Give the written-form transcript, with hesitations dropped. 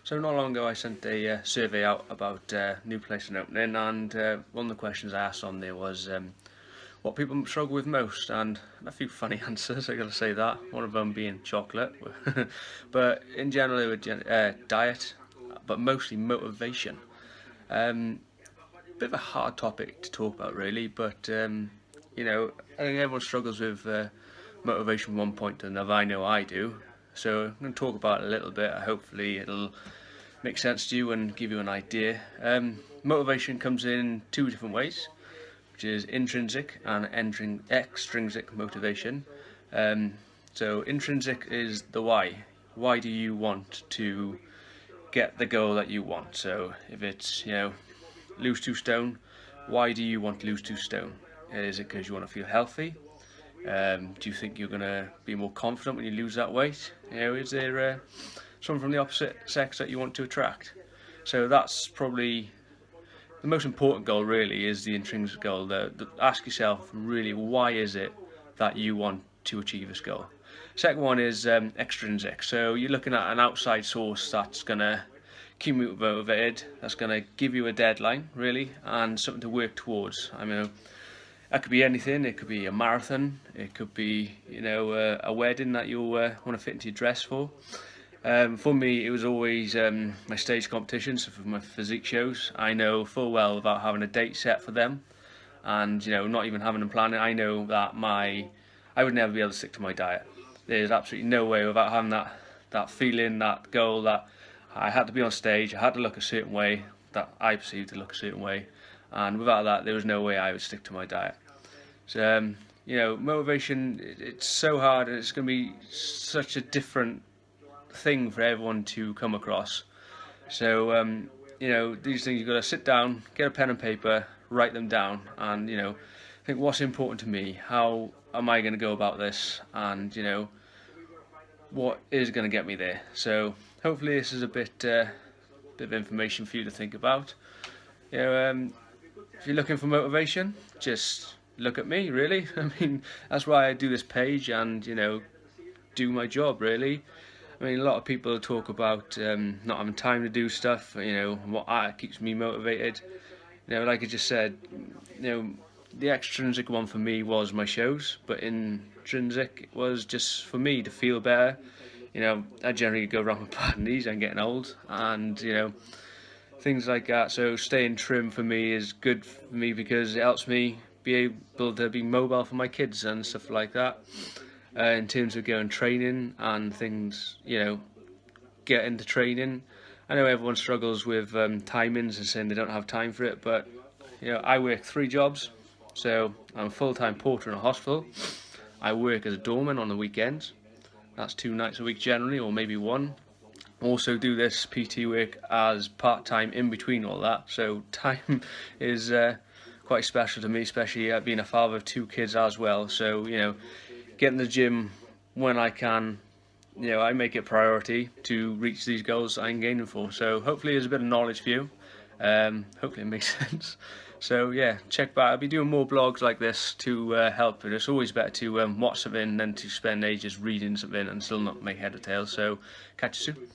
So not long ago I sent a survey out about new place and opening, and one of the questions I asked on there was what people struggle with most, and a few funny answers, I gotta say that, one of them being chocolate. But in general it would diet, but mostly motivation. Bit of a hard topic to talk about really, but I think everyone struggles with motivation from one point to another. I know I do. So I'm going to talk about it a little bit. Hopefully it'll make sense to you and give you an idea. Motivation comes in two different ways, which is intrinsic and extrinsic motivation. So intrinsic is the why. Why do you want to get the goal that you want? So if it's, lose 2 stone, why do you want to lose 2 stone? Is it because you want to feel healthy? Do you think you're going to be more confident when you lose that weight? Is there someone from the opposite sex that you want to attract? So that's probably the most important goal really, is the intrinsic goal. Ask yourself really, why is it that you want to achieve this goal? Second one is extrinsic. So you're looking at an outside source that's going to keep you motivated, that's going to give you a deadline really, and something to work towards. I mean, that could be anything. It could be a marathon. It could be, a wedding that you want to fit into your dress for. For me, it was always my stage competitions, so for my physique shows. I know full well, without having a date set for them, and not even having them planned, I know that I would never be able to stick to my diet. There's absolutely no way, without having that feeling, that goal, that I had to be on stage, I had to look a certain way, that I perceived to look a certain way, and without that there was no way I would stick to my diet. So motivation, it's so hard, and it's going to be such a different thing for everyone to come across. So these things, you've got to sit down, get a pen and paper, write them down, and think, what's important to me, how am I going to go about this, and what is going to get me there. So hopefully this is a bit of information for you to think about. If you're looking for motivation, just look at me really. I mean, that's why I do this page and do my job really. I mean, a lot of people talk about not having time to do stuff, what keeps me motivated. Like I just said, the extrinsic one for me was my shows, but intrinsic was just for me to feel better. I generally go around with bad knees, I'm getting old, and things like that. So staying trim for me is good for me because it helps me be able to be mobile for my kids and stuff like that. In terms of going training and things, get into training. I know everyone struggles with timings and saying they don't have time for it, but I work 3 jobs. So I'm a full-time porter in a hospital. I work as a doorman on the weekends. That's 2 nights a week generally, or maybe 1. Also do this PT work as part-time in between all that. So time is quite special to me, especially being a father of 2 kids as well. So get in the gym when I can. I make it a priority to reach these goals I'm gaining for. So hopefully there's a bit of knowledge for you. Hopefully it makes sense. So yeah, check back. I'll be doing more blogs like this to help. And it's always better to watch something than to spend ages reading something and still not make head or tail. So catch you soon.